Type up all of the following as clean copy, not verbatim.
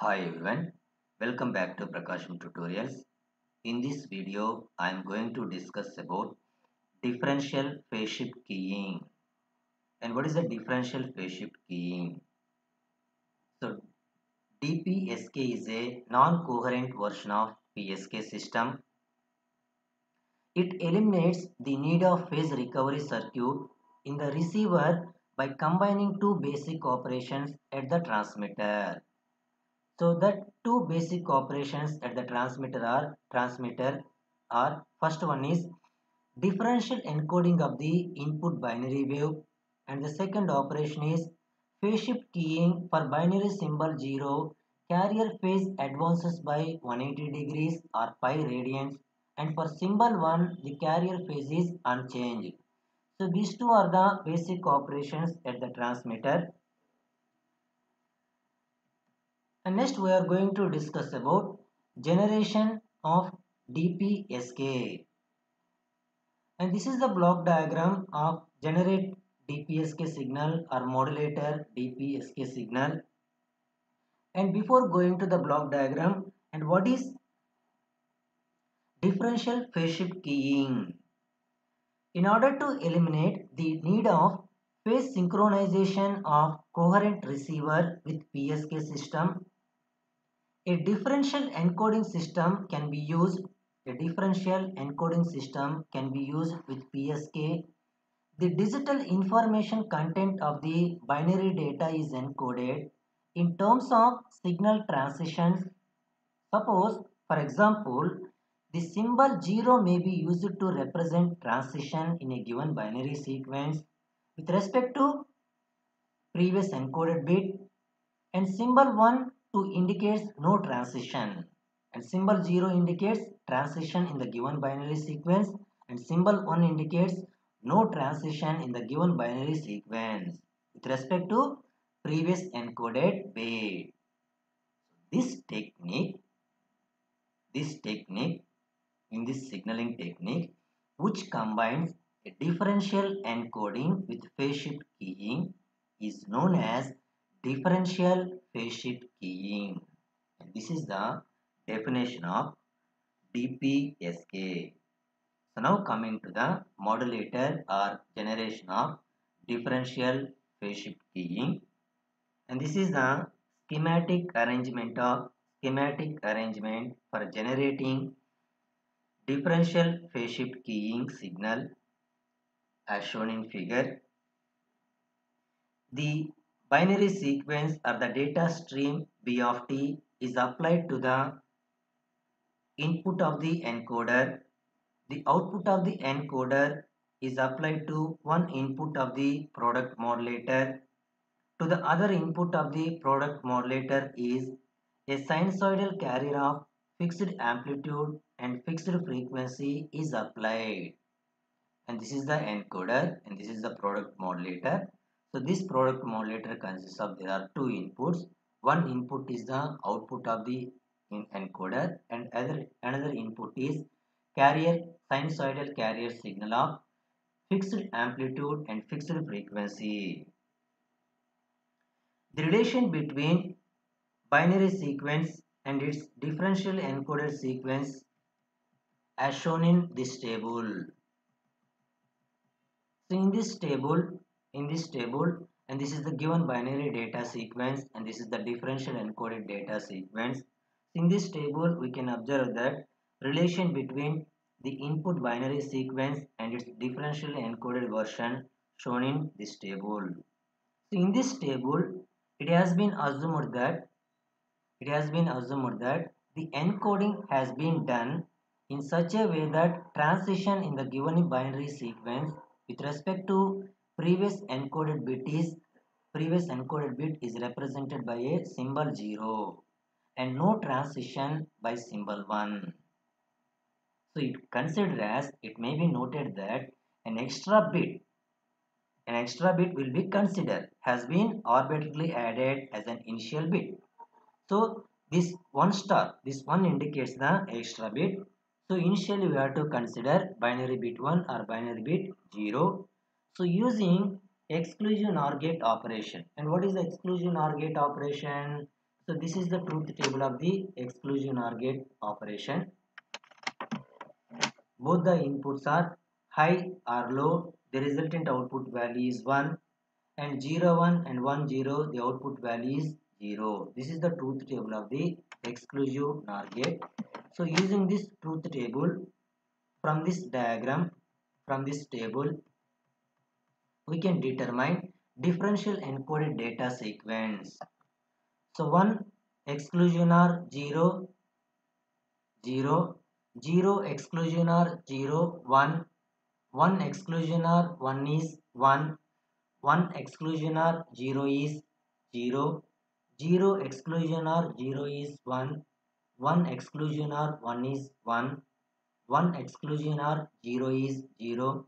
Hi everyone, welcome back to Prakasham Tutorials. In this video, I am going to discuss about differential phase shift keying. And what is a differential phase shift keying? So DPSK is a non-coherent version of PSK system. It eliminates the need of phase recovery circuit in the receiver by combining two basic operations at the transmitter. So the two basic operations at the transmitter are first one is differential encoding of the input binary wave, and the second operation is phase shift keying. For binary symbol 0, carrier phase advances by 180 degrees or pi radians, and for symbol 1 the carrier phase is unchanged. So these two are the basic operations at the transmitter. And next we are going to discuss about generation of DPSK. And this is the block diagram of generate DPSK signal or modulator DPSK signal. And before going to the block diagram, and what is differential phase shift keying? In order to eliminate the need of phase synchronization of coherent receiver with PSK system, a differential encoding system can be used. A differential encoding system can be used with PSK. The digital information content of the binary data is encoded in terms of signal transitions. Suppose, for example, the symbol 0 may be used to represent transition in a given binary sequence with respect to previous encoded bit, and symbol 1 to indicates no transition, and symbol 0 indicates transition in the given binary sequence, and symbol 1 indicates no transition in the given binary sequence with respect to previous encoded bit. This technique in this signaling technique, which combines a differential encoding with phase shift keying, is known as differential phase shift keying. And this is the definition of DPSK. So now coming to the modulator or generation of differential phase shift keying, and this is the schematic arrangement for generating differential phase shift keying signal as shown in figure. The binary sequence or the data stream B of t is applied to the input of the encoder. The output of the encoder is applied to one input of the product modulator. To the other input of the product modulator is a sinusoidal carrier of fixed amplitude and fixed frequency is applied. And this is the encoder and this is the product modulator. So this product modulator consists of, there are two inputs. One input is the output of the encoder, and another input is sinusoidal carrier signal of fixed amplitude and fixed frequency. The relation between binary sequence and its differential encoded sequence as shown in this table. So in this table, and this is the given binary data sequence, and this is the differential encoded data sequence. In this table, we can observe that relation between the input binary sequence and its differential encoded version shown in this table. So in this table, it has been assumed that the encoding has been done in such a way that transition in the given binary sequence with respect to previous encoded bit is represented by a symbol 0 and no transition by symbol 1. So it may be noted that an extra bit will be considered has been arbitrarily added as an initial bit. So this one indicates the extra bit. So initially we have to consider binary bit 1 or binary bit 0. So using exclusion OR gate operation. And what is the exclusion OR gate operation? So this is the truth table of the exclusion OR gate operation. Both the inputs are high or low. The resultant output value is 1, and 0 1 and 1 0, the output value is 0. This is the truth table of the exclusive NOR gate. So using this truth table, from this diagram, from this table, we can determine differential encoded data sequence. So 1 exclusion OR 0 0, 0 exclusion OR 0 1, 1 exclusion OR 1 is 1, 1 exclusion OR 0 is 0, 0 exclusion OR 0 is 1, 1 exclusion OR 1 is 1, 1 exclusion OR 0 is 0,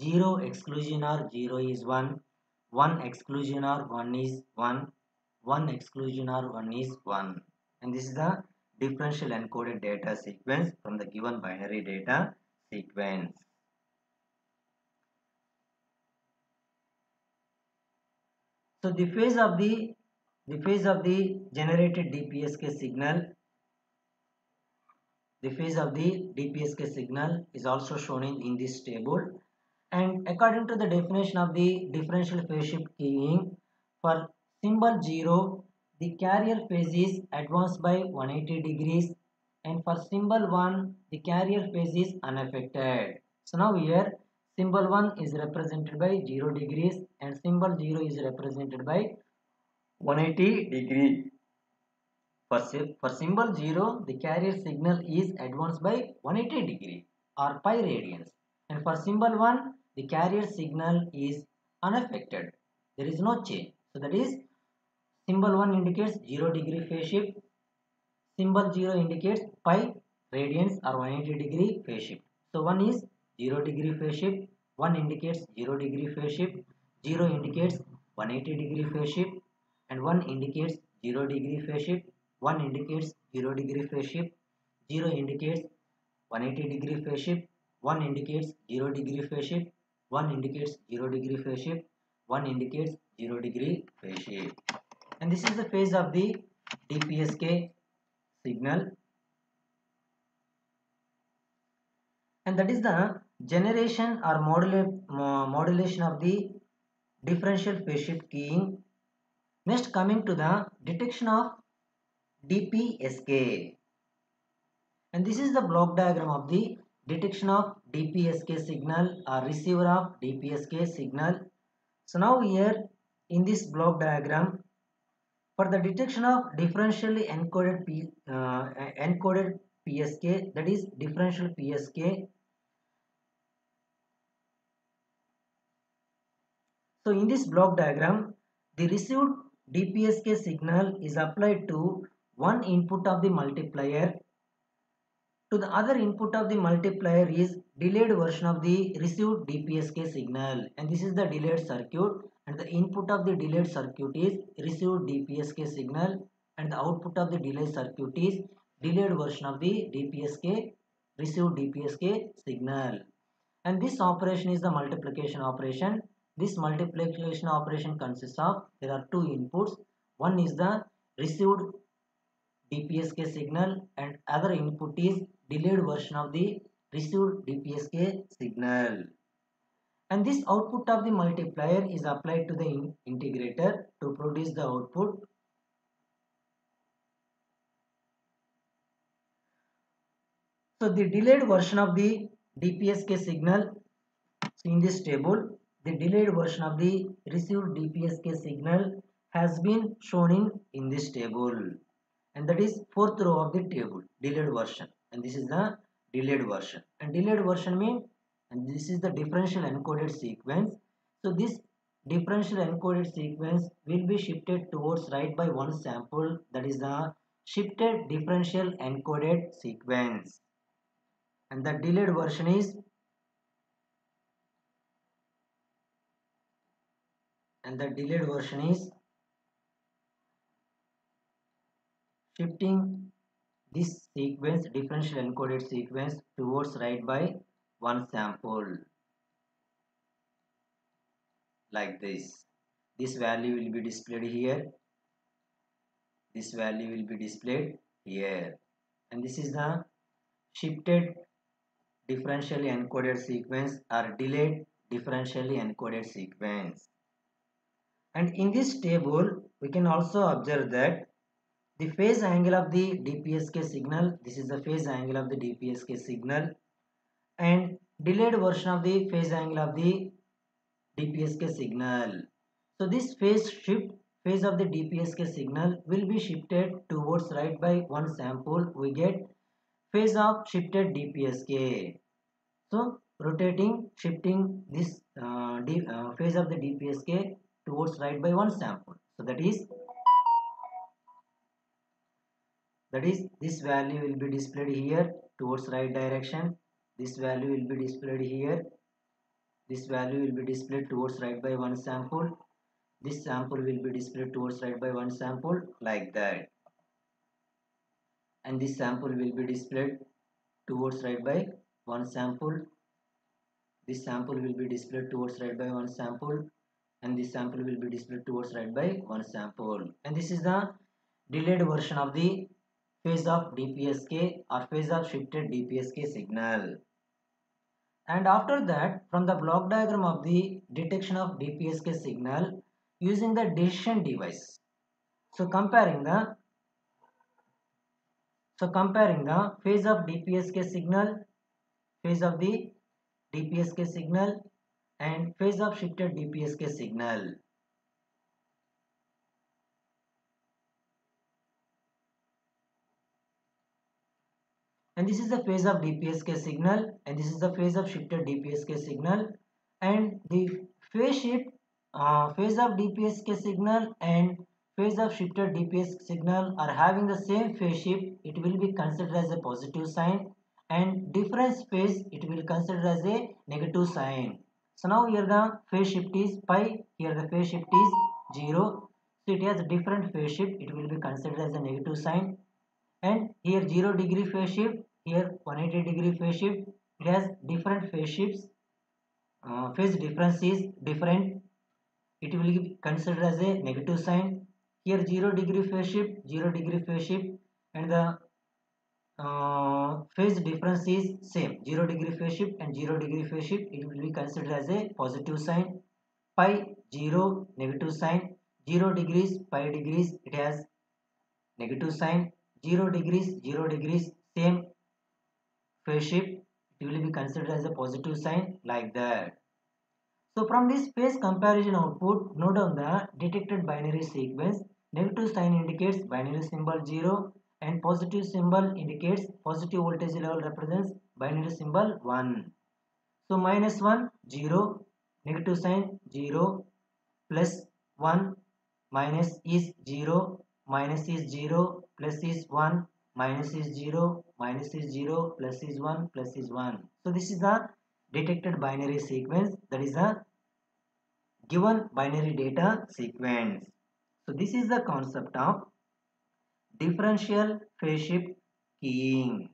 0 exclusion OR 0 is 1, 1 exclusion OR 1 is 1, 1 exclusion OR 1 is 1. And this is the differential encoded data sequence from the given binary data sequence. So the phase of the generated DPSK signal, the phase of the DPSK signal is also shown in this table. And according to the definition of the differential phase shift keying, for symbol 0, the carrier phase is advanced by 180 degrees, and for symbol 1, the carrier phase is unaffected. So now here symbol 1 is represented by 0 degrees and symbol 0 is represented by 180 degree. For symbol 0, the carrier signal is advanced by 180 degree or pi radians, and for symbol 1, the carrier signal is unaffected. There is no change. So that is, symbol 1 indicates 0 degree phase shift, symbol 0 indicates pi radians or 180 degree phase shift. So 1 is 0 degree phase shift, 1 indicates 0 degree phase shift, 0 indicates 180 degree phase shift, and 1 indicates 0 degree phase shift, 1 indicates 0 degree phase shift, 0 indicates 180 degree phase shift, 1 indicates 0 degree phase shift, 1 indicates 0 degree phase shift, 1 indicates 0 degree phase shift. And this is the phase of the DPSK signal. And that is the generation or modulation of the differential phase shift keying. Next, coming to the detection of DPSK. And this is the block diagram of the detection of DPSK signal or receiver of DPSK signal. So now here in this block diagram, for the detection of differentially encoded PSK, that is differential PSK. So in this block diagram, the received DPSK signal is applied to one input of the multiplier. To the other input of the multiplier is delayed version of the received DPSK signal, and this is the delayed circuit, and the input of the delayed circuit is received DPSK signal, and the output of the delayed circuit is delayed version of the DPSK received DPSK signal. And this operation is the multiplication operation. This multiplication operation consists of, there are two inputs. One is the received DPSK signal and other input is delayed version of the received DPSK signal. And this output of the multiplier is applied to the integrator to produce the output. So the delayed version of the DPSK signal, so in this table, the delayed version of the received DPSK signal has been shown in this table, and that is fourth row of the table, delayed version, and this is the delayed version. And delayed version means, and this is the differential encoded sequence. So this differential encoded sequence will be shifted towards right by one sample, that is the shifted differential encoded sequence, and the delayed version is, shifting this sequence, differential encoded sequence, towards right by one sample, like this. This value will be displayed here. This value will be displayed here. And this is the shifted differentially encoded sequence or delayed differentially encoded sequence. And in this table, we can also observe that the phase angle of the DPSK signal, this is the phase angle of the DPSK signal, and delayed version of the phase angle of the DPSK signal. So this phase of the DPSK signal will be shifted towards right by one sample. We get phase of shifted DPSK. So rotating, shifting this phase of the DPSK towards right by one sample. So that is this value will be displayed here towards right direction. This value will be displayed here. This value will be displayed towards right by one sample. This sample will be displayed towards right by one sample, like that. And this sample will be displayed towards right by one sample. This sample will be displayed towards right by one sample, and this sample will be displayed towards right by one sample. And this is the delayed version of the phase of DPSK or phase of shifted DPSK signal. And after that, from the block diagram of the detection of DPSK signal using the decision device. So comparing the phase of DPSK signal, phase of the DPSK signal, and phase of shifted DPSK signal. And this is the phase of DPSK signal, and this is the phase of shifted DPSK signal, and the phase shift phase of DPSK signal and phase of shifted DPSK signal are having the same phase shift. It will be considered as a positive sign, and difference phase it will consider as a negative sign. So now here the phase shift is pi, here the phase shift is 0. So it has a different phase shift, it will be considered as a negative sign. And here 0 degree phase shift, here 180 degree phase shift, it has different phase shifts. Phase difference is different, it will be considered as a negative sign. Here 0 degree phase shift, 0 degree phase shift, and the phase difference is same, 0 degree phase shift and 0 degree phase shift, it will be considered as a positive sign. Pi 0 negative sign, 0 degrees pi degrees it has negative sign, 0 degrees same phase shift, it will be considered as a positive sign, like that. So from this phase comparison output, note down the detected binary sequence. Negative sign indicates binary symbol 0 and positive symbol indicates positive voltage level represents binary symbol 1. So minus 1 0, negative sign 0, plus 1, minus is 0, minus is 0, plus is 1, minus is 0, minus is 0, plus is 1, plus is 1. So this is the detected binary sequence, that is the given binary data sequence. So this is the concept of differential phase shift keying.